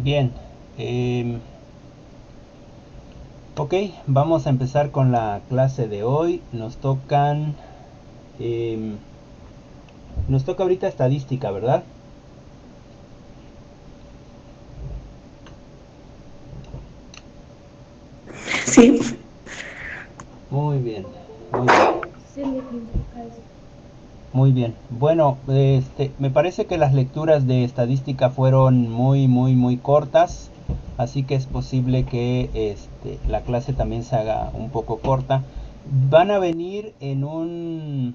Bien. Ok, vamos a empezar con la clase de hoy. Em, nos toca ahorita estadística, ¿verdad? Sí, Muy bien, muy bien. Muy bien. Bueno, me parece que las lecturas de estadística fueron muy cortas, así que es posible que la clase también se haga un poco corta. Van a venir en un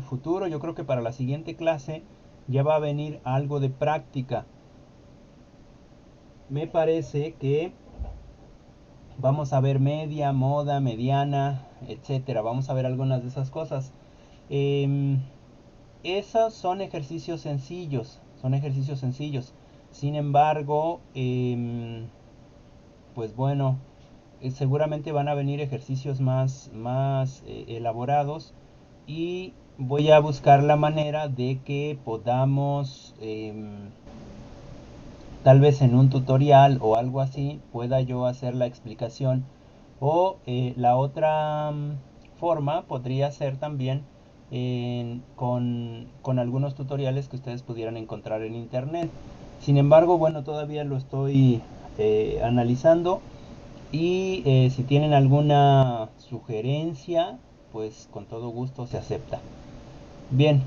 futuro, yo creo que para la siguiente clase ya va a venir algo de práctica. Me parece que vamos a ver media, moda, mediana, etcétera. Vamos a ver algunas de esas cosas. Em, Esos son ejercicios sencillos, Sin embargo, pues bueno, seguramente van a venir ejercicios más elaborados y voy a buscar la manera de que podamos, tal vez en un tutorial o algo así, pueda yo hacer la explicación. O la otra forma podría ser también con algunos tutoriales que ustedes pudieran encontrar en internet. Sin embargo, bueno, todavía lo estoy analizando y si tienen alguna sugerencia, pues con todo gusto se acepta. Bien,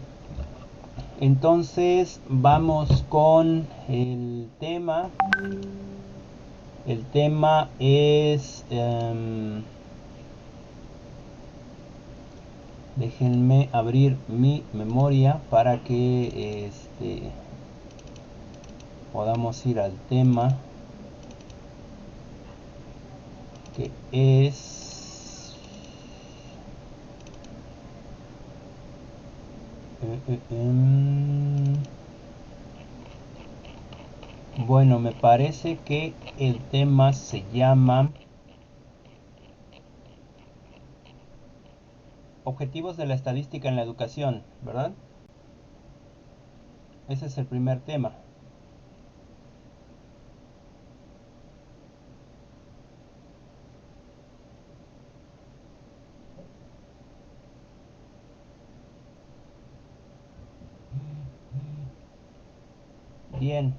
entonces vamos con el tema. El tema es... déjenme abrir mi memoria para que podamos ir al tema, que es... bueno, me parece que el tema se llama Objetivos de la estadística en la educación, ¿verdad? Ese es el primer tema. Bien,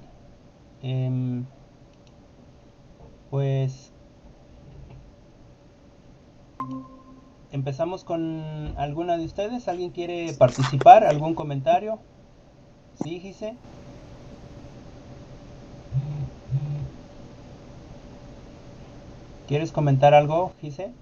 pues empezamos con alguna de ustedes. ¿Alguien quiere participar? ¿Algún comentario? ¿Sí, Gise? ¿Quieres comentar algo, Gise?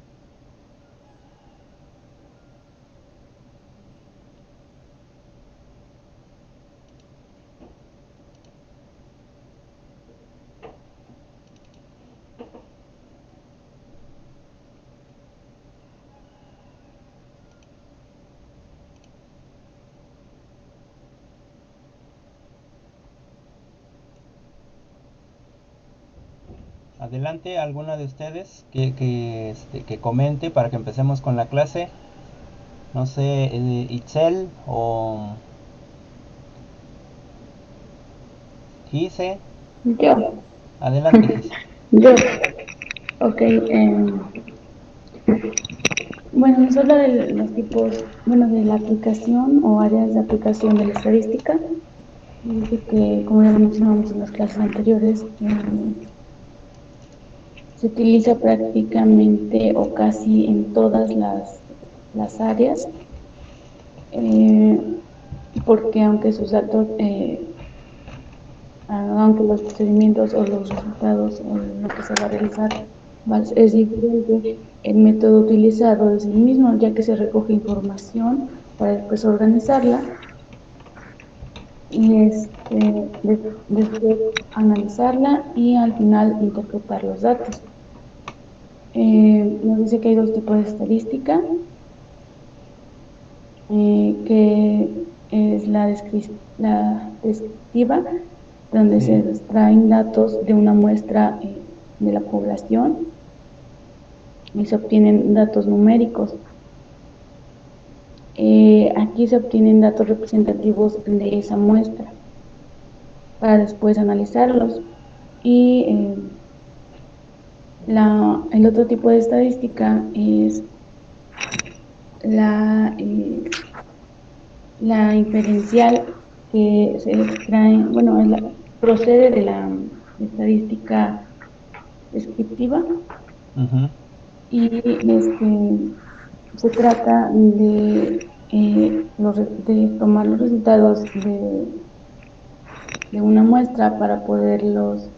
Adelante, alguna de ustedes que comente para que empecemos con la clase. No sé, Itzel o Gise. yo. Adelante, Gise. Yo, ok. Bueno, nos habla de los tipos, bueno, de la aplicación o áreas de aplicación de la estadística. Dice que, como ya lo mencionamos en las clases anteriores, se utiliza prácticamente o casi en todas las áreas, eh, porque aunque sus datos, aunque los procedimientos o los resultados o lo que se va a realizar es diferente, el método utilizado es el mismo, ya que se recoge información para después organizarla y después analizarla y al final interpretar los datos. Nos dice que hay dos tipos de estadística, que es la descriptiva, donde se Sí. extraen datos de una muestra de la población y se obtienen datos numéricos. Aquí se obtienen datos representativos de esa muestra. para después analizarlos. Y el otro tipo de estadística es la, eh, la inferencial, que se extrae, bueno, procede de la estadística descriptiva. Ujú. Y se trata de tomar los resultados de una muestra para poderlos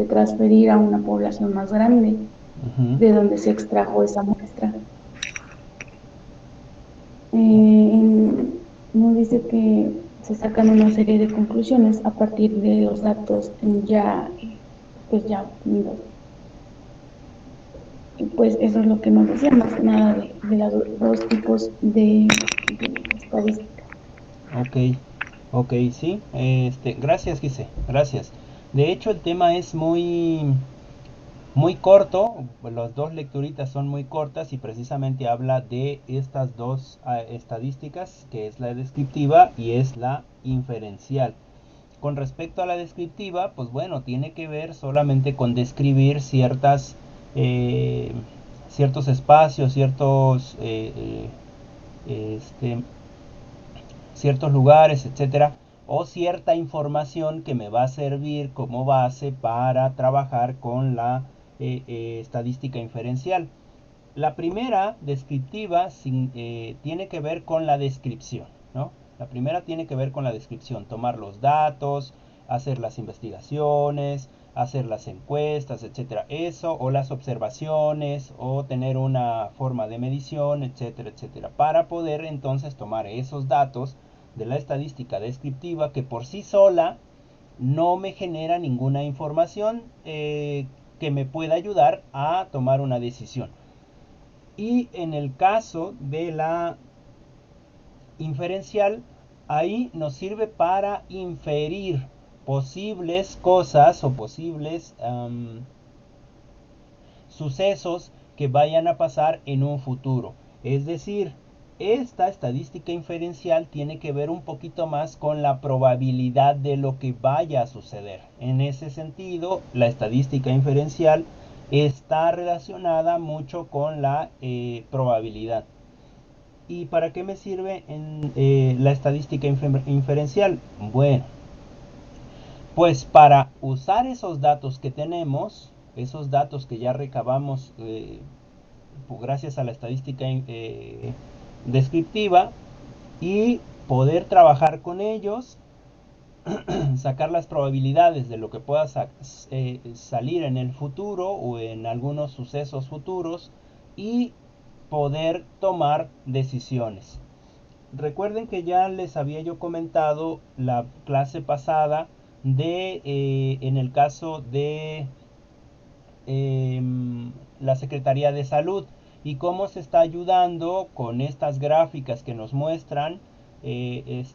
transferir a una población más grande Ujú. de donde se extrajo esa muestra. Nos dice que se sacan una serie de conclusiones a partir de los datos pues ya obtenidos. Y pues eso es lo que nos decía, más que nada de los dos tipos de estadística. Ok, ok, sí. Gracias, Gise, gracias. De hecho, el tema es muy corto. Las dos lecturitas son muy cortas y precisamente habla de estas dos estadísticas, que es la descriptiva y es la inferencial. Con respecto a la descriptiva, pues bueno, tiene que ver solamente con describir eh, ciertos espacios, ciertos lugares, etcétera, o cierta información que me va a servir como base para trabajar con la estadística inferencial. La primera, descriptiva, tiene que ver con la descripción, ¿no? La primera tiene que ver con la descripción, tomar los datos, hacer las investigaciones, hacer las encuestas, etcétera. Eso, o las observaciones, o tener una forma de medición, etcétera, etcétera. Para poder entonces tomar esos datos de la estadística descriptiva que por sí sola no me genera ninguna información que me pueda ayudar a tomar una decisión. Y en el caso de la inferencial, ahí nos sirve para inferir posibles cosas o posibles sucesos que vayan a pasar en un futuro. Es decir, esta estadística inferencial tiene que ver un poquito más con la probabilidad de lo que vaya a suceder. En ese sentido, la estadística inferencial está relacionada mucho con la probabilidad. ¿Y para qué me sirve la estadística inferencial? Bueno, pues para usar esos datos que tenemos, esos datos que ya recabamos gracias a la estadística descriptiva, y poder trabajar con ellos, sacar las probabilidades de lo que pueda salir en el futuro o en algunos sucesos futuros, y poder tomar decisiones. Recuerden que ya les había yo comentado la clase pasada en el caso de eh, la Secretaría de Salud, y cómo se está ayudando con estas gráficas que nos muestran del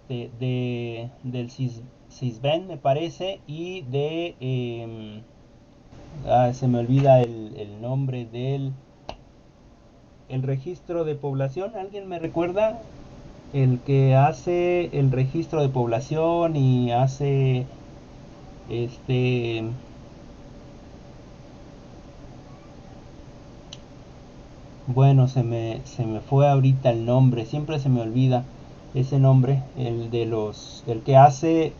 CISBEN, me parece, y se me olvida el nombre del el registro de población. ¿Alguien me recuerda? El que hace el registro de población y hace este bueno, se me fue ahorita el nombre, siempre se me olvida ese nombre, el que hace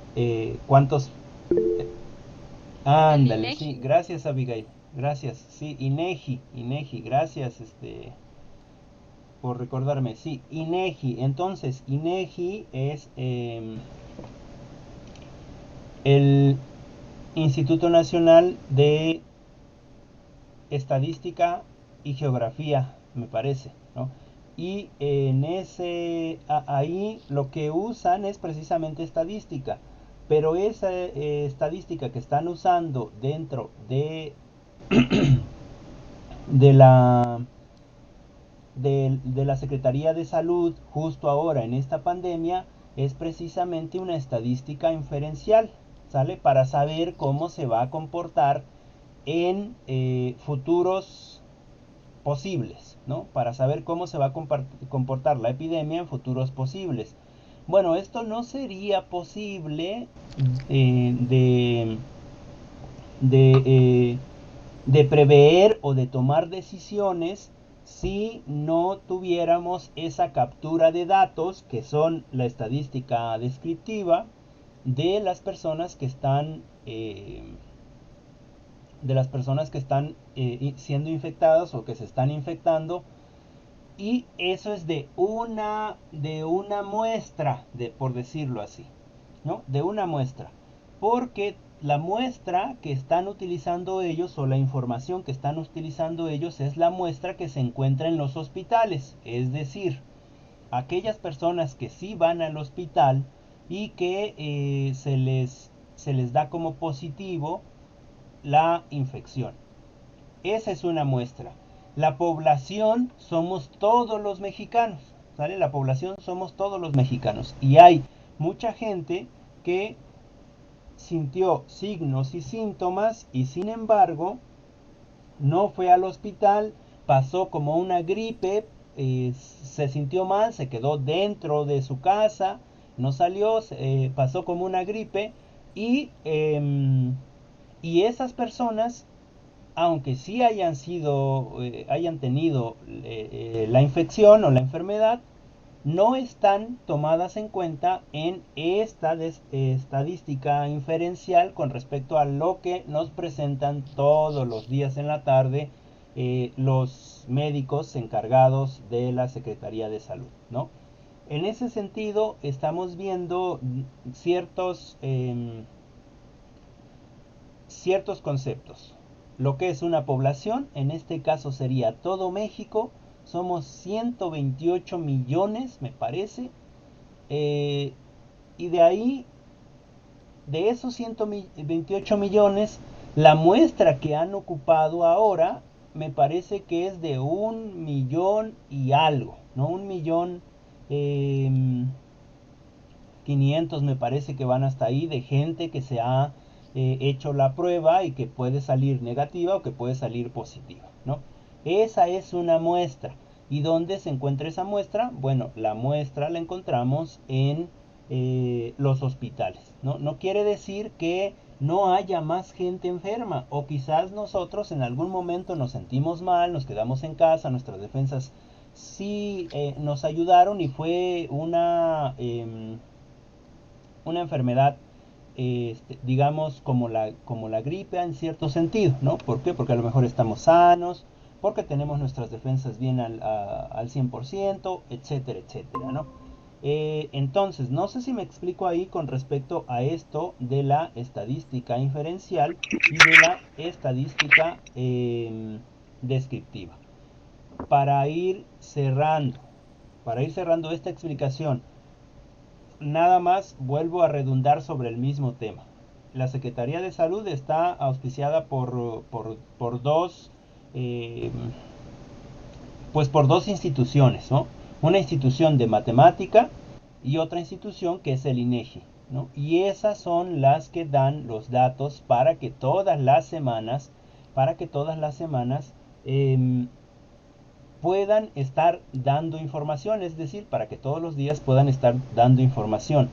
cuántos. El Ándale, sí, INEGI. gracias Abigail, gracias, sí, INEGI, gracias por recordarme, sí, INEGI. Entonces, INEGI es el Instituto Nacional de Estadística y Geografía, me parece, ¿no? Y ahí lo que usan es precisamente estadística, pero esa estadística que están usando dentro de la de la Secretaría de Salud justo ahora en esta pandemia es precisamente una estadística inferencial, ¿sale? Para saber cómo se va a comportar en futuros posibles, ¿no? Para saber cómo se va a comportar la epidemia en futuros posibles. Bueno, esto no sería posible eh, de, de, eh, de prever o de tomar decisiones si no tuviéramos esa captura de datos, que son la estadística descriptiva de las personas que están siendo infectadas o que se están infectando, y eso es de una muestra, por decirlo así, ¿no? De una muestra, porque la muestra que están utilizando ellos, o la información que están utilizando ellos, es la muestra que se encuentra en los hospitales, es decir, aquellas personas que sí van al hospital y que se les da como positivo la infección. Esa es una muestra. La población somos todos los mexicanos, ¿sale? La población somos todos los mexicanos. Y hay mucha gente que sintió signos y síntomas y sin embargo no fue al hospital, pasó como una gripe, se sintió mal, se quedó dentro de su casa, no salió, pasó como una gripe y esas personas, aunque sí hayan tenido la infección o la enfermedad, no están tomadas en cuenta en esta estadística inferencial con respecto a lo que nos presentan todos los días en la tarde los médicos encargados de la Secretaría de Salud, ¿no? En ese sentido, estamos viendo ciertos conceptos. Lo que es una población, en este caso sería todo México, somos 128 millones, me parece, eh, y de ahí, de esos 128 millones, la muestra que han ocupado ahora me parece que es de 1 millón y algo, ¿no? 1 millón eh, 500 me parece que van hasta ahí, de gente que se ha hecho la prueba y que puede salir negativa o que puede salir positiva, ¿no? Esa es una muestra. ¿Y dónde se encuentra esa muestra? Bueno, la muestra la encontramos en los hospitales, ¿no? No quiere decir que no haya más gente enferma, o quizás nosotros en algún momento nos sentimos mal, nos quedamos en casa, nuestras defensas sí nos ayudaron y fue una enfermedad, digamos, como la gripe en cierto sentido, ¿no? ¿Por qué? Porque a lo mejor estamos sanos, porque tenemos nuestras defensas bien al 100%, etcétera, etcétera, ¿no? Entonces, no sé si me explico ahí con respecto a esto de la estadística inferencial y de la estadística descriptiva. Para ir cerrando, para ir cerrando esta explicación, nada más vuelvo a redundar sobre el mismo tema. La Secretaría de Salud está auspiciada por dos, eh, pues por dos instituciones, ¿no? Una institución de matemática y otra institución que es el INEGI, ¿no? Y esas son las que dan los datos para que todas las semanas puedan estar dando información, es decir, para que todos los días puedan estar dando información.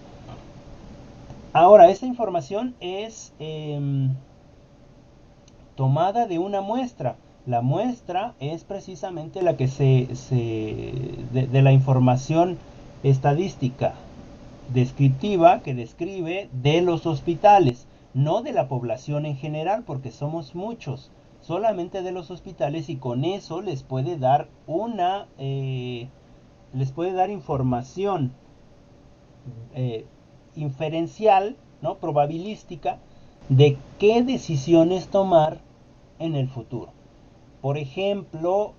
Ahora, esa información es tomada de una muestra. La muestra es precisamente la que de la información estadística descriptiva que describe de los hospitales, no de la población en general, porque somos muchos, solamente de los hospitales, y con eso les puede dar información eh, inferencial, ¿no? Probabilística, de qué decisiones tomar en el futuro. Por ejemplo,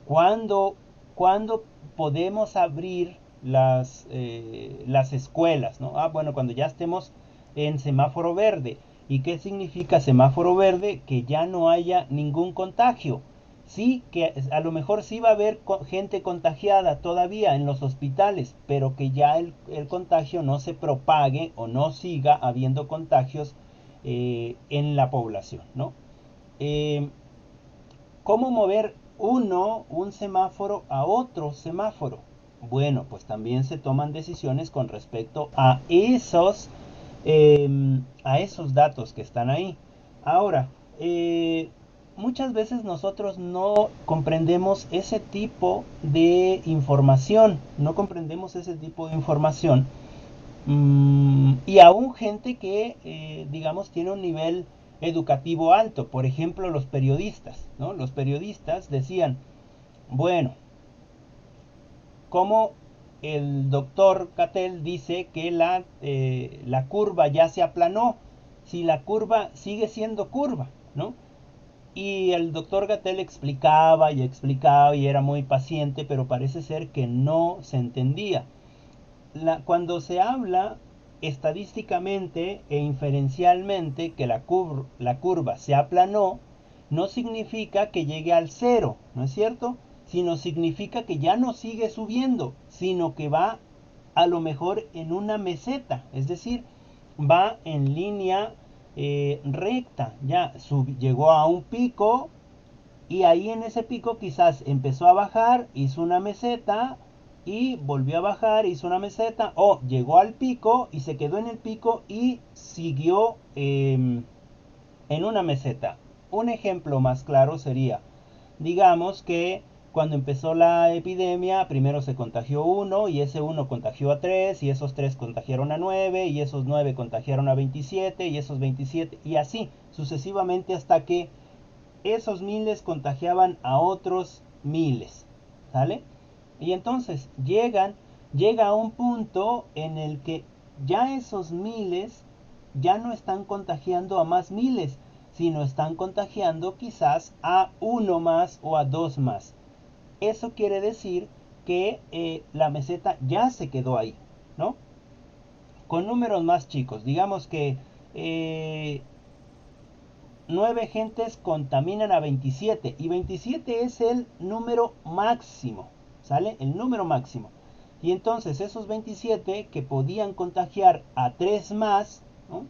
cuando, cuando podemos abrir las escuelas, ¿no? Ah, bueno, cuando ya estemos en semáforo verde. ¿Y qué significa semáforo verde? Que ya no haya ningún contagio. Sí, que a lo mejor sí va a haber gente contagiada todavía en los hospitales, pero que ya el contagio no se propague o no siga habiendo contagios en la población, ¿no? Eh, ¿Cómo mover un semáforo a otro semáforo? Bueno, pues también se toman decisiones con respecto a esos datos que están ahí. Ahora, muchas veces nosotros no comprendemos ese tipo de información, no comprendemos ese tipo de información. Y aún gente que, digamos, tiene un nivel educativo alto, por ejemplo, los periodistas, ¿no? Los periodistas decían, bueno, como el doctor Cattell dice que la curva ya se aplanó, si la curva sigue siendo curva, ¿no? Y el doctor Cattell explicaba y era muy paciente, pero parece ser que no se entendía. Cuando se habla estadísticamente e inferencialmente que la curva se aplanó, no significa que llegue al cero, ¿no es cierto? Sino significa que ya no sigue subiendo, sino que va a lo mejor en una meseta, es decir, va en línea recta, ya llegó a un pico y ahí en ese pico quizás empezó a bajar, hizo una meseta y volvió a bajar, hizo una meseta o llegó al pico y se quedó en el pico y siguió en una meseta. Un ejemplo más claro sería, digamos que cuando empezó la epidemia, primero se contagió uno y ese uno contagió a tres y esos tres contagiaron a 9 y esos 9 contagiaron a 27 y esos 27 y así sucesivamente hasta que esos miles contagiaban a otros miles, ¿sale? Y entonces llega a un punto en el que ya esos miles ya no están contagiando a más miles, sino están contagiando quizás a uno más o a dos más. Eso quiere decir que la meseta ya se quedó ahí, ¿no? Con números más chicos, digamos que eh, 9 gentes contaminan a 27 y 27 es el número máximo, ¿sale? El número máximo. Y entonces esos 27 que podían contagiar a 3 más, ¿no?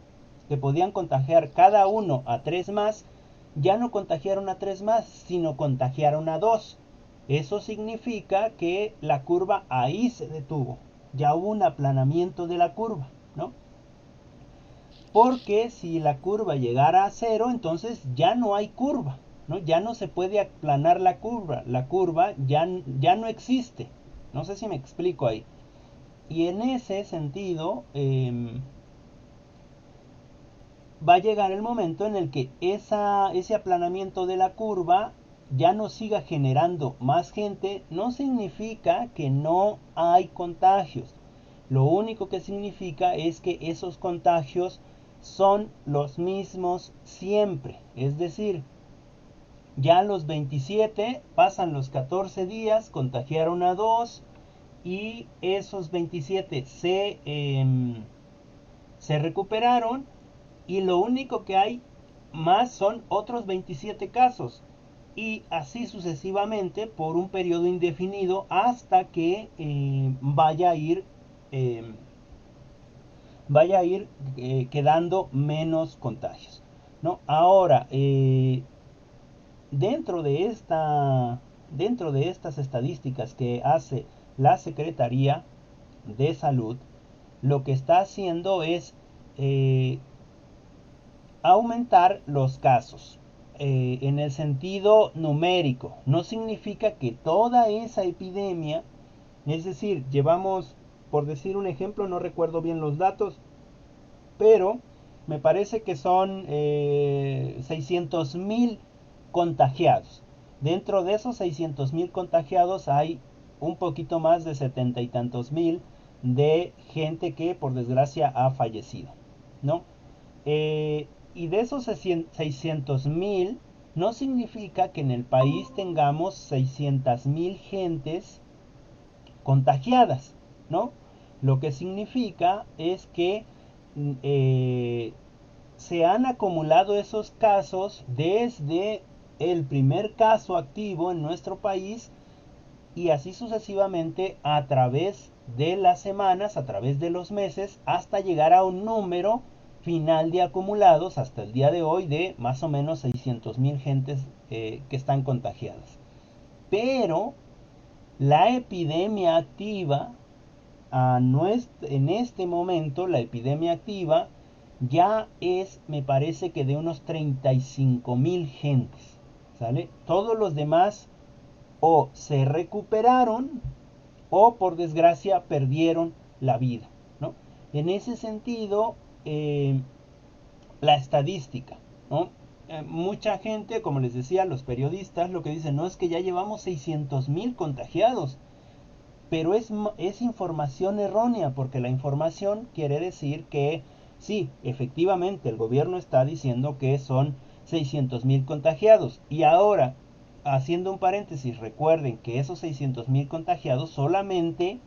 Que podían contagiar cada uno a 3 más, ya no contagiaron a 3 más, sino contagiaron a 2. Eso significa que la curva ahí se detuvo. Ya hubo un aplanamiento de la curva, ¿no? Porque si la curva llegara a cero, entonces ya no hay curva, ¿no? Ya no se puede aplanar la curva ya no existe. No sé si me explico ahí. Y en ese sentido, va a llegar el momento en el que ese aplanamiento de la curva ya no siga generando más gente. No significa que no hay contagios. Lo único que significa es que esos contagios son los mismos siempre. Es decir, ya los 27 pasan los 14 días, contagiaron a 2 y esos 27 se recuperaron y lo único que hay más son otros 27 casos y así sucesivamente por un periodo indefinido hasta que eh, vaya a ir quedando menos contagios, ¿no? Ahora, dentro de dentro de estas estadísticas que hace la Secretaría de Salud, lo que está haciendo es eh, aumentar los casos en el sentido numérico. No significa que toda esa epidemia, es decir, llevamos, por decir un ejemplo, no recuerdo bien los datos, pero me parece que son 600,000 contagiados. Dentro de esos 600,000 contagiados hay un poquito más de 70 y tantos mil de gente que por desgracia ha fallecido, ¿no? Y de esos 600,000 no significa que en el país tengamos 600,000 gentes contagiadas, ¿no? Lo que significa es que eh, se han acumulado esos casos desde el primer caso activo en nuestro país y así sucesivamente a través de las semanas, a través de los meses, hasta llegar a un número final de acumulados hasta el día de hoy de más o menos 600,000 gentes que están contagiadas. Pero La epidemia activa, en este momento, la epidemia activa ya es, me parece que de unos 35,000 gentes, ¿sale? Todos los demás o se recuperaron o por desgracia perdieron la vida, ¿no? En ese sentido, la estadística, ¿no? Mucha gente, como les decía, los periodistas lo que dicen, no es que ya llevamos 600,000 contagiados, pero es información errónea, porque la información quiere decir que sí, efectivamente el gobierno está diciendo que son 600,000 contagiados, y ahora, haciendo un paréntesis, recuerden que esos 600,000 contagiados solamente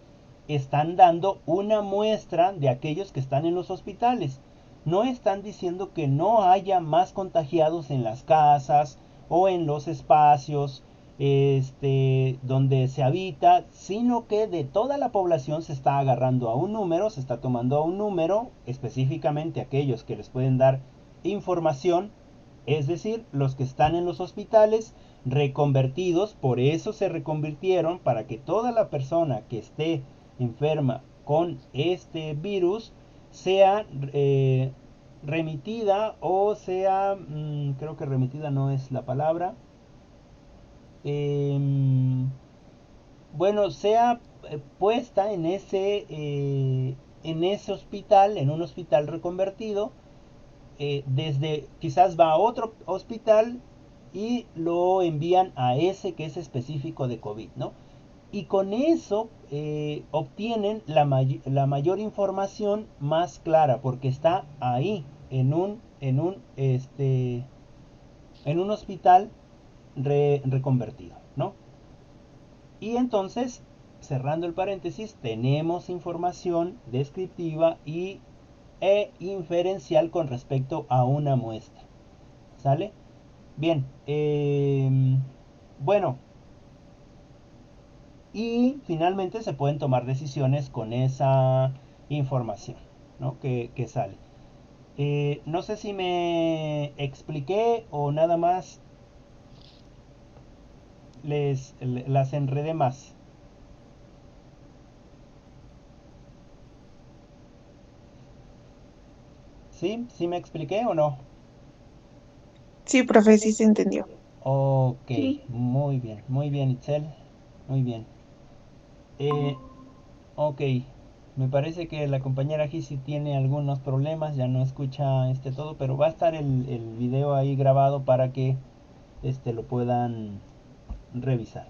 están dando una muestra de aquellos que están en los hospitales. No están diciendo que no haya más contagiados en las casas o en los espacios donde se habita, sino que de toda la población se está agarrando a un número, se está tomando a un número, específicamente aquellos que les pueden dar información, es decir, los que están en los hospitales reconvertidos, por eso se reconvirtieron, para que toda la persona que esté enferma con este virus sea remitida o sea, creo que remitida no es la palabra, eh, bueno, sea puesta en ese hospital, en un hospital reconvertido, desde quizás va a otro hospital y lo envían a ese que es específico de COVID, ¿no? Y con eso obtienen la mayor información más clara, porque está ahí, en un hospital reconvertido, ¿no? Y entonces, cerrando el paréntesis, tenemos información descriptiva e inferencial con respecto a una muestra. ¿Sale? Bien. Bueno. Y finalmente se pueden tomar decisiones con esa información, ¿no? que sale. No sé si me expliqué o nada más las enredé más. ¿Sí? ¿Sí me expliqué o no? Sí, profe, sí se entendió. Ok, Sí. muy bien, Itzel, muy bien. Eh, ok, me parece que la compañera Gisi tiene algunos problemas, ya no escucha todo, pero va a estar el video ahí grabado para que lo puedan revisar.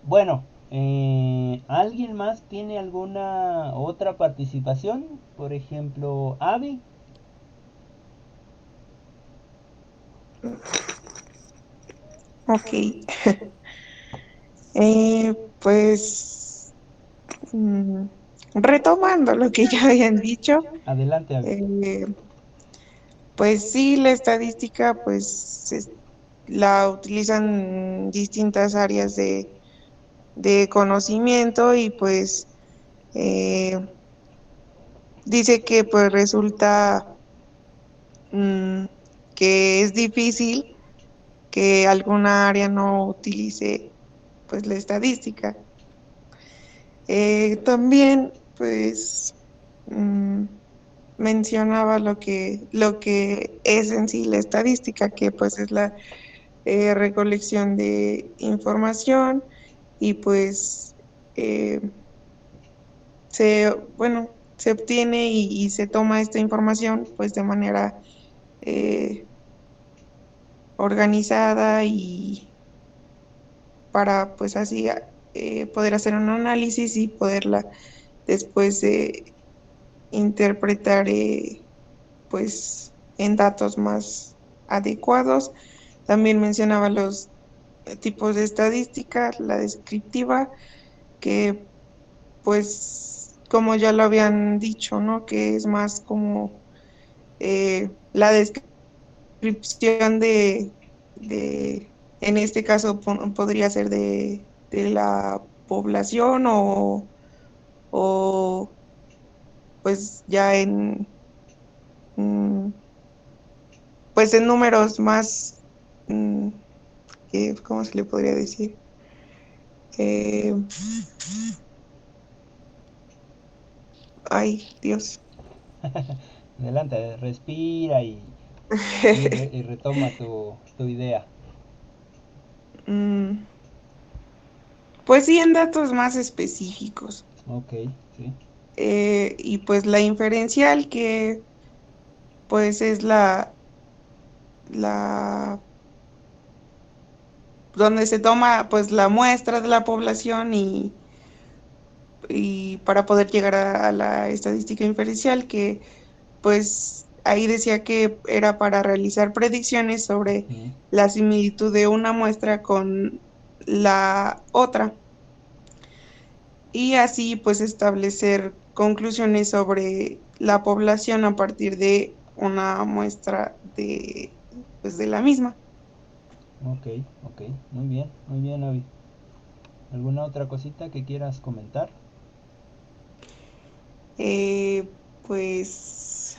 Bueno, ¿alguien más tiene alguna otra participación? Por ejemplo, Avi. Ok. Pues mm, retomando lo que ya habían dicho, Adelante, Avi. eh, pues sí, la estadística pues la utilizan en distintas áreas de conocimiento y pues eh, dice que pues resulta mm, que es difícil que alguna área no utilice pues la estadística. También pues mm, mencionaba lo que es en sí la estadística, que pues es la recolección de información y pues eh, bueno, se obtiene y se toma esta información pues de manera eh, organizada y para pues así poder hacer un análisis y poderla después interpretar pues en datos más adecuados. También mencionaba los tipos de estadística, la descriptiva, que pues como ya lo habían dicho, ¿no? Que es más como la descripción en este caso podría ser de la población o pues ya mm, pues en números más, ¿cómo se le podría decir? Eh, ay, Dios. Adelante, respira y retoma tu idea. Mm, pues sí, en datos más específicos. Ok, sí. Y pues la inferencial que pues es la donde se toma pues la muestra de la población y para poder llegar a la estadística inferencial que pues ahí decía que era para realizar predicciones sobre Ujú. la similitud de una muestra con la otra y así pues establecer conclusiones sobre la población a partir de una muestra de pues de la misma. Ok, ok. Muy bien, Avi. ¿Alguna otra cosita que quieras comentar? Eh, pues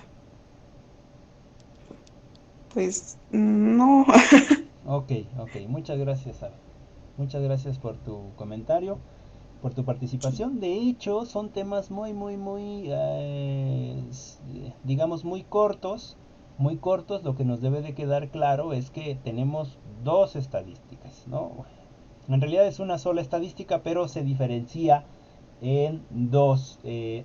pues no. Ok, ok. Muchas gracias, Avi. Muchas gracias por tu comentario, por tu participación. De hecho, son temas muy, digamos, muy cortos. Lo que nos debe de quedar claro es que tenemos dos estadísticas, ¿no? En realidad es una sola estadística, pero se diferencia en dos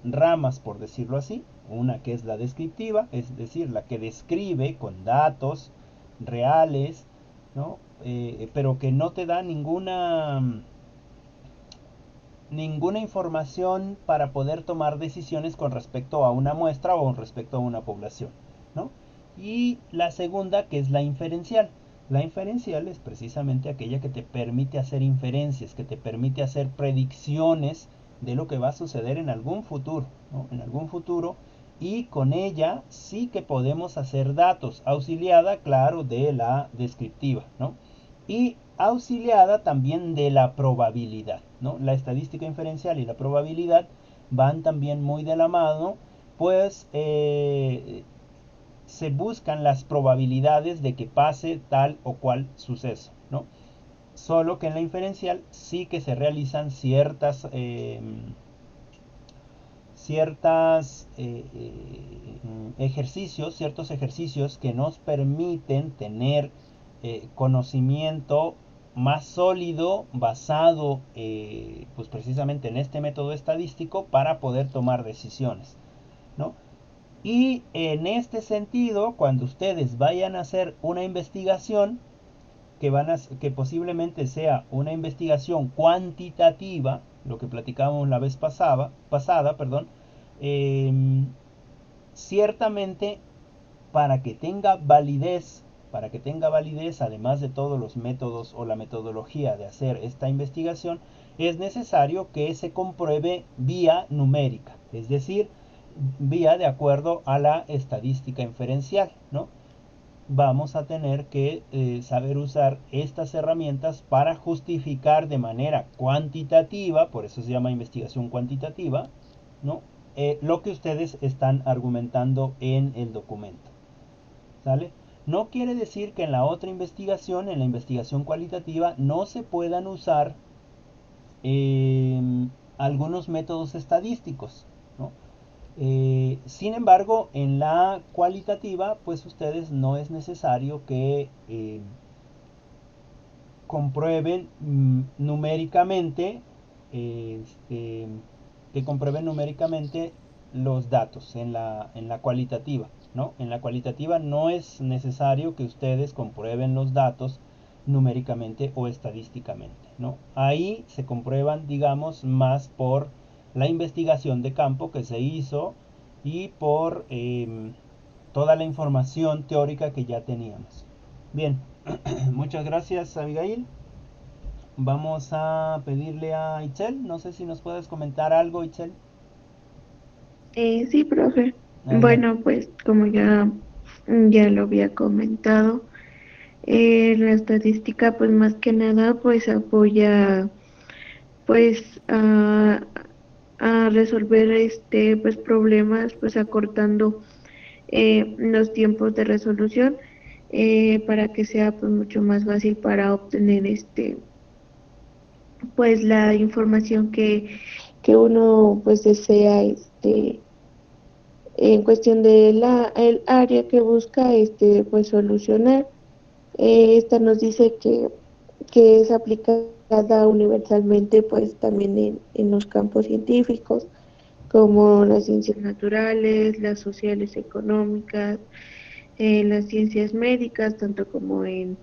ramas, por decirlo así. Una que es la descriptiva, es decir, la que describe con datos reales, ¿no? Pero que no te da ninguna información para poder tomar decisiones con respecto a una muestra o con respecto a una población, ¿no? Y la segunda, que es la inferencial. La inferencial es precisamente aquella que te permite hacer inferencias, que te permite hacer predicciones de lo que va a suceder en algún futuro, ¿no? En algún futuro, y con ella sí que podemos hacer datos, auxiliada, claro, de la descriptiva, ¿no? Y auxiliada también de la probabilidad, ¿no? La estadística inferencial y la probabilidad van también muy de la mano, pues se buscan las probabilidades de que pase tal o cual suceso, ¿no? Solo que en la inferencial sí que se realizan ciertos ejercicios que nos permiten tener conocimiento más sólido basado pues precisamente en este método estadístico para poder tomar decisiones, ¿no? Y en este sentido, cuando ustedes vayan a hacer una investigación, que posiblemente sea una investigación cuantitativa, lo que platicábamos la vez pasada, perdón, eh, ciertamente para que tenga validez, además de todos los métodos o la metodología de hacer esta investigación, es necesario que se compruebe vía numérica, es decir, vía de acuerdo a la estadística inferencial, ¿no? Vamos a tener que saber usar estas herramientas para justificar de manera cuantitativa, por eso se llama investigación cuantitativa, ¿no? Lo que ustedes están argumentando en el documento. ¿Sale? No quiere decir que en la otra investigación, en la investigación cualitativa, no se puedan usar algunos métodos estadísticos, ¿no? Sin embargo, en la cualitativa, pues ustedes no es necesario comprueben numéricamente, este, que comprueben numéricamente los datos en la cualitativa, ¿no? En la cualitativa no es necesario que ustedes comprueben los datos numéricamente o estadísticamente, ¿no? Ahí se comprueban, digamos, más por la investigación de campo que se hizo y por toda la información teórica que ya teníamos. Bien, muchas gracias, Abigail. Vamos a pedirle a Itzel, no sé si nos puedes comentar algo, Itzel. Sí, profe. Adelante. Bueno, pues como ya lo había comentado, la estadística pues más que nada pues apoya pues a resolver pues problemas pues acortando los tiempos de resolución para que sea pues mucho más fácil para obtener pues la información que uno pues desea en cuestión de el área que busca pues solucionar. Esta nos dice que es aplicada universalmente pues también en los campos científicos como las ciencias naturales, las sociales, económicas, las ciencias médicas, tanto como en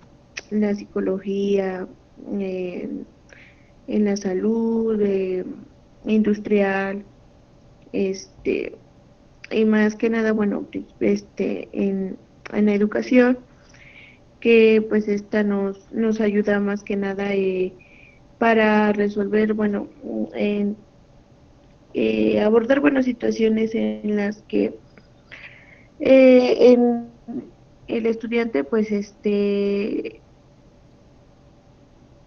la psicología, en, en la salud, industrial, este, y más que nada, bueno, en la educación, que pues esta nos ayuda más que nada para resolver, bueno, en, abordar buenas situaciones en las que en el estudiante pues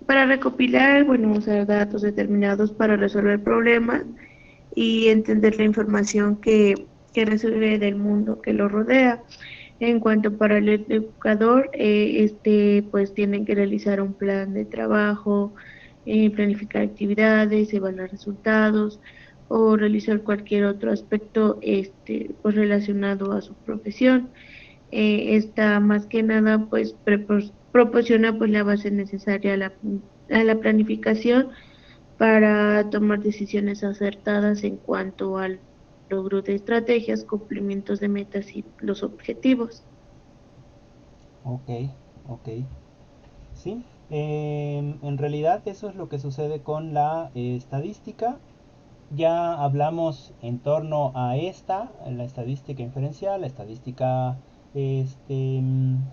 para recopilar, bueno, usar datos determinados para resolver problemas y entender la información que recibe del mundo que lo rodea. En cuanto para el educador, pues tienen que realizar un plan de trabajo, planificar actividades, evaluar resultados o realizar cualquier otro aspecto, pues relacionado a su profesión. Esta más que nada, pues proporciona pues la base necesaria a la planificación para tomar decisiones acertadas en cuanto al logro de estrategias, cumplimientos de metas y los objetivos. Ok, ok. Sí, en realidad eso es lo que sucede con la estadística. Ya hablamos en torno a esta, la estadística inferencial, la estadística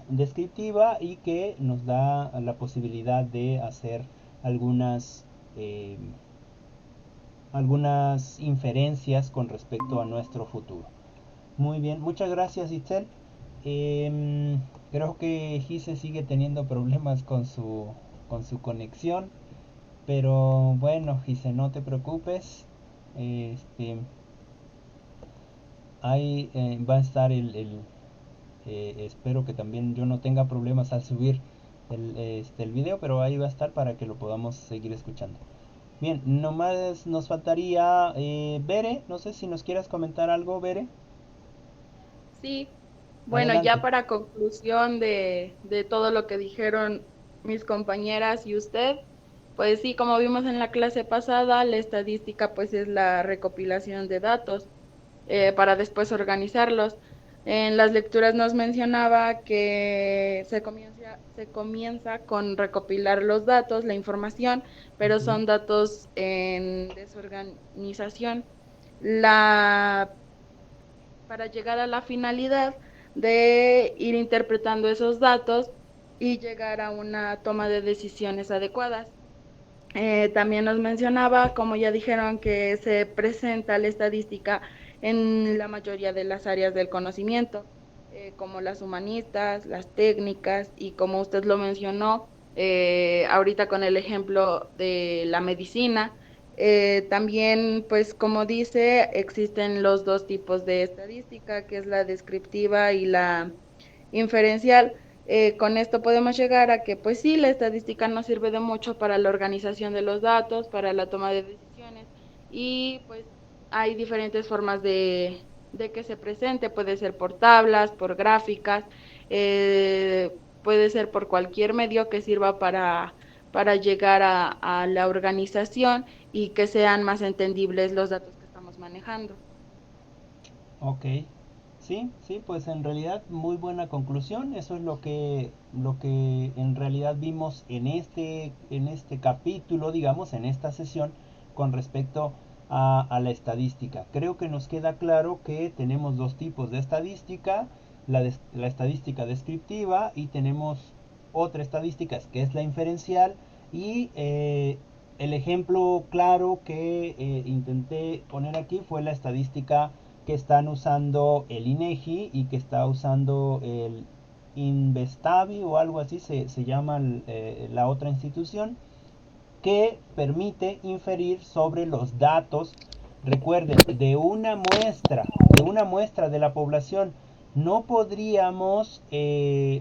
descriptiva, y que nos da la posibilidad de hacer algunas, eh, algunas inferencias con respecto a nuestro futuro. Muy bien, muchas gracias, Itzel. Em, Creo que Gise sigue teniendo problemas con su conexión, pero bueno, Gise, no te preocupes. Este, ahí va a estar espero que también yo no tenga problemas al subir el video, pero ahí va a estar para que lo podamos seguir escuchando. Bien, nomás nos faltaría Bere, no sé si nos quieras comentar algo, Bere. Sí, bueno, ya Adelante. para conclusión de todo lo que dijeron mis compañeras y usted, pues sí, como vimos en la clase pasada, la estadística pues es la recopilación de datos para después organizarlos. En las lecturas nos mencionaba que se comienza con recopilar los datos, la información, pero Ujú. son datos en desorganización. La para llegar a la finalidad de ir interpretando esos datos y llegar a una toma de decisiones adecuadas. También nos mencionaba, como ya dijeron, que se presenta la estadística en la mayoría de las áreas del conocimiento, como las humanistas, las técnicas y como usted lo mencionó, ahorita con el ejemplo de la medicina. También, pues como dice, existen los dos tipos de estadística, que es la descriptiva y la inferencial. Con esto podemos llegar a que, pues sí, la estadística nos sirve de mucho para la organización de los datos, para la toma de decisiones y pues hay diferentes formas de que se presente, puede ser por tablas, por gráficas, puede ser por cualquier medio que sirva para llegar a la organización y que sean más entendibles los datos que estamos manejando. Ok, sí, sí, pues en realidad muy buena conclusión. Eso es lo que en realidad vimos en este capítulo, digamos, en esta sesión con respecto a la estadística. Creo que nos queda claro que tenemos dos tipos de estadística, la estadística descriptiva, y tenemos otra estadística que es la inferencial, y el ejemplo claro que intenté poner aquí fue la estadística que están usando el INEGI y que está usando el Investavi o algo así se llama la otra institución, que permite inferir sobre los datos, recuerden, de una muestra de la población. No podríamos,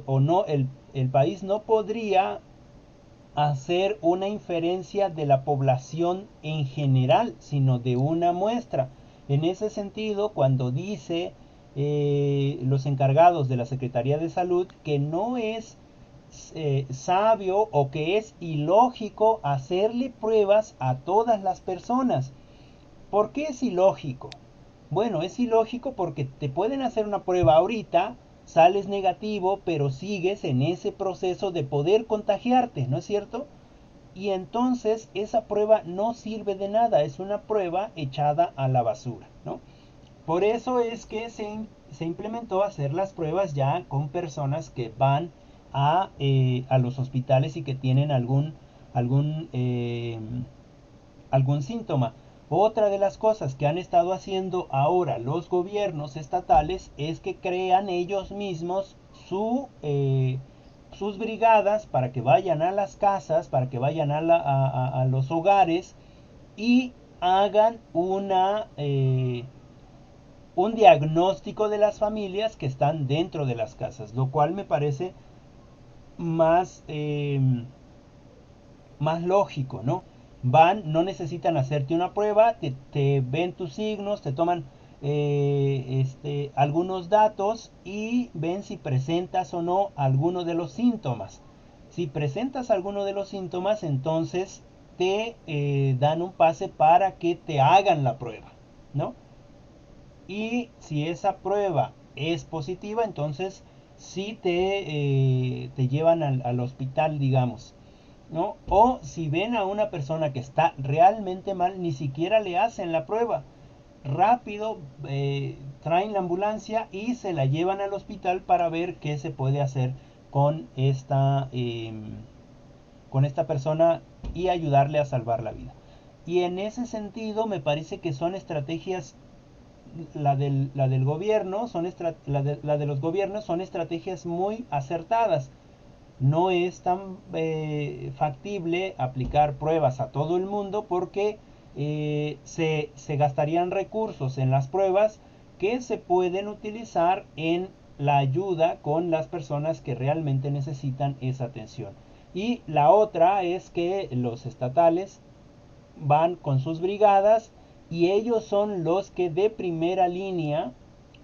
o no, el país no podría hacer una inferencia de la población en general, sino de una muestra. En ese sentido, cuando dice los encargados de la Secretaría de Salud que no es sabio o que es ilógico hacerle pruebas a todas las personas. ¿Por qué es ilógico? Bueno, es ilógico porque te pueden hacer una prueba ahorita, sales negativo, pero sigues en ese proceso de poder contagiarte, ¿no es cierto? Y entonces esa prueba no sirve de nada, es una prueba echada a la basura, ¿no? Por eso es que se implementó hacer las pruebas ya con personas que van a los hospitales y que tienen algún, eh, algún síntoma. Otra de las cosas que han estado haciendo ahora los gobiernos estatales es que crean ellos mismos sus brigadas para que vayan a las casas, para que vayan a los hogares y hagan un diagnóstico de las familias que están dentro de las casas, lo cual me parece más, más lógico, ¿no? No necesitan hacerte una prueba, te ven tus signos, te toman algunos datos y ven si presentas o no alguno de los síntomas. Si presentas alguno de los síntomas, entonces te dan un pase para que te hagan la prueba, ¿no? Y si esa prueba es positiva, entonces sí te llevan al hospital, digamos, ¿no? O si ven a una persona que está realmente mal, ni siquiera le hacen la prueba. Rápido traen la ambulancia y se la llevan al hospital para ver qué se puede hacer con con esta persona y ayudarle a salvar la vida. Y en ese sentido me parece que son estrategias, la del gobierno, la de los gobiernos son estrategias muy acertadas. No es tan factible aplicar pruebas a todo el mundo porque se gastarían recursos en las pruebas que se pueden utilizar en la ayuda con las personas que realmente necesitan esa atención. Y la otra es que los estatales van con sus brigadas y ellos son los que de primera línea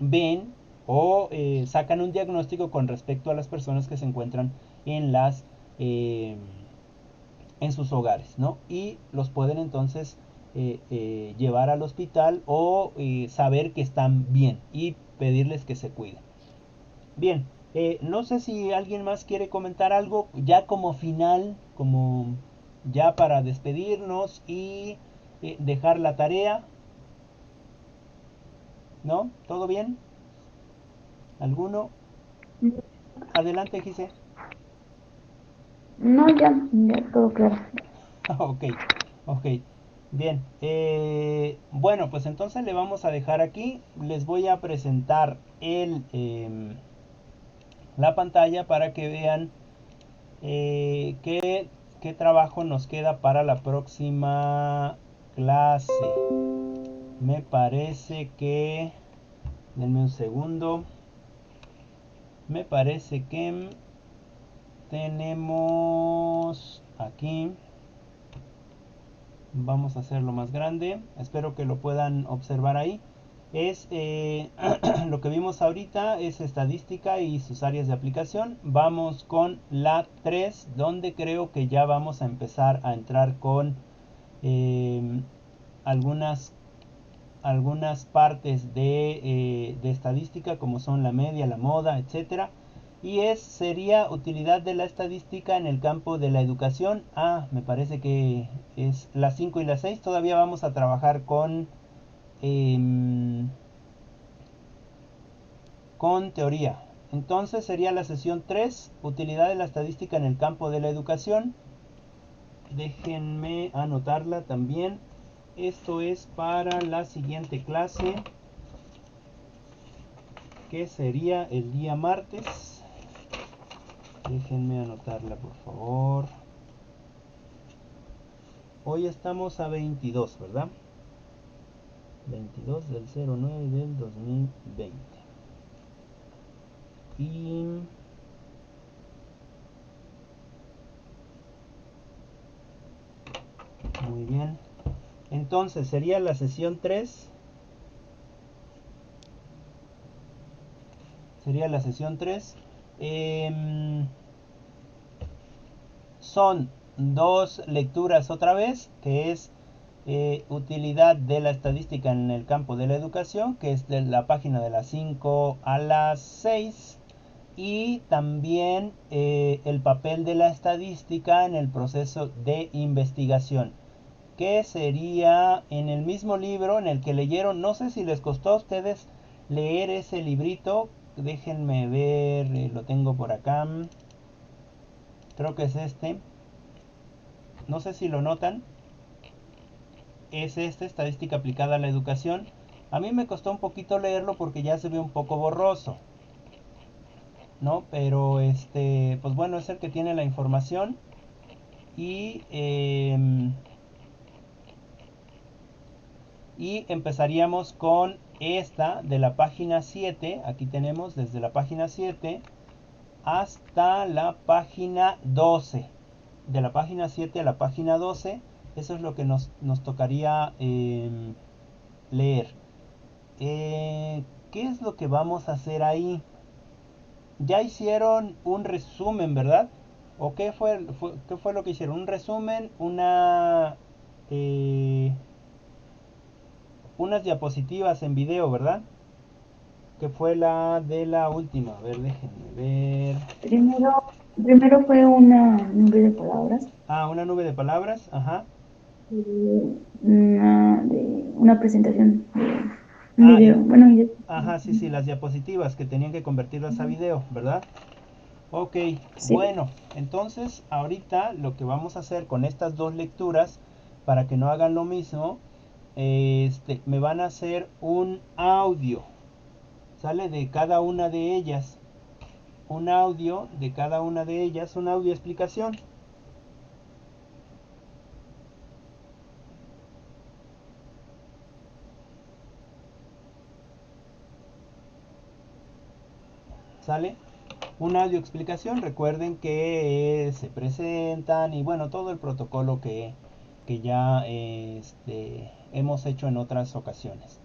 ven o sacan un diagnóstico con respecto a las personas que se encuentran en las en sus hogares, ¿no? Y los pueden entonces llevar al hospital o saber que están bien y pedirles que se cuiden. Bien, no sé si alguien más quiere comentar algo ya como final, como ya para despedirnos y dejar la tarea. ¿No? ¿Todo bien? ¿Alguno? Adelante, Gise. No, ya todo claro. Ok, ok. Bien. Bueno, pues entonces le vamos a dejar aquí. Les voy a presentar la pantalla para que vean qué trabajo nos queda para la próxima clase. Me parece que... Denme un segundo. Me parece que tenemos aquí... Vamos a hacerlo más grande. Espero que lo puedan observar ahí. Es lo que vimos ahorita es estadística y sus áreas de aplicación. Vamos con la 3, donde creo que ya vamos a empezar a entrar con algunas partes de estadística, como son la media, la moda, etcétera. Y sería utilidad de la estadística en el campo de la educación. Me parece que es las 5 y las 6. Todavía vamos a trabajar con teoría. Entonces sería la sesión 3, utilidad de la estadística en el campo de la educación. Déjenme anotarla también. Esto es para la siguiente clase, que sería el día martes. Déjenme anotarla, por favor. Hoy estamos a 22, ¿verdad? 22 del 09 del 2020. Y Muy bien. Entonces sería la sesión 3. Sería la sesión 3. Son dos lecturas otra vez, que es utilidad de la estadística en el campo de la educación, que es de la página de las 5 a las 6, y también el papel de la estadística en el proceso de investigación, que sería en el mismo libro en el que leyeron. No sé si les costó a ustedes leer ese librito, déjenme ver, lo tengo por acá, creo que es este, no sé si lo notan. Es esta estadística aplicada a la educación. A mí me costó un poquito leerlo porque ya se ve un poco borroso, ¿no? Pero pues bueno, es el que tiene la información. Y empezaríamos con esta de la página 7. Aquí tenemos desde la página 7 hasta la página 12. De la página 7 a la página 12, eso es lo que nos tocaría leer. ¿Qué es lo que vamos a hacer ahí? Ya hicieron un resumen, ¿verdad? ¿O qué fue lo que hicieron? Un resumen, unas diapositivas en video, ¿verdad? Que fue la de la última. A ver, déjenme ver. Primero fue una nube de palabras, Ah, una nube de palabras, ajá. una presentación de un Ah, video. Bueno, ajá, sí, las diapositivas que tenían que convertirlas a video, ¿verdad? Ok, sí. bueno, entonces ahorita lo que vamos a hacer con estas dos lecturas, para que no hagan lo mismo, me van a hacer un audio, ¿sale? De cada una de ellas, un audio de cada una de ellas, un audio explicación. ¿Sale? Un audio explicación, recuerden que se presentan y bueno, todo el protocolo que ya hemos hecho en otras ocasiones.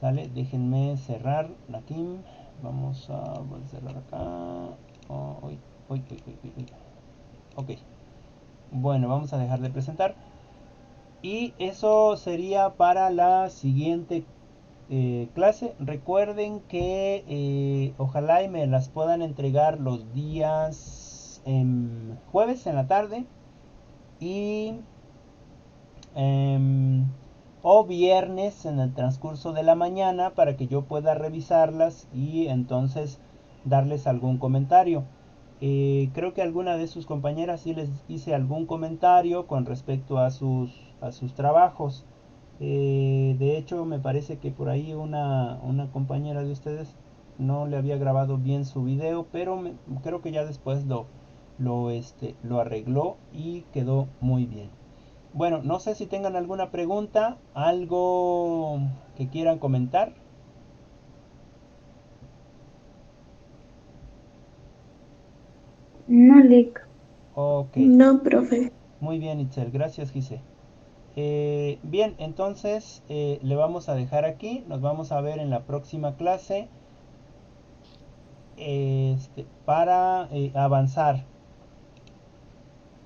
¿Sale? Déjenme cerrar aquí. Vamos a cerrar acá. Oh, ok. Bueno, vamos a dejar de presentar. Y eso sería para la siguiente clase. Recuerden que ojalá y me las puedan entregar los días jueves en la tarde y o viernes en el transcurso de la mañana, para que yo pueda revisarlas y entonces darles algún comentario. Creo que alguna de sus compañeras sí les hice algún comentario con respecto a sus trabajos. De hecho, me parece que por ahí una compañera de ustedes no le había grabado bien su video, pero creo que ya después lo arregló y quedó muy bien. Bueno, no sé si tengan alguna pregunta, algo que quieran comentar. No, Lick. Ok, No, profe. muy bien, Itzel, gracias, Gise. Bien, entonces le vamos a dejar aquí, nos vamos a ver en la próxima clase para avanzar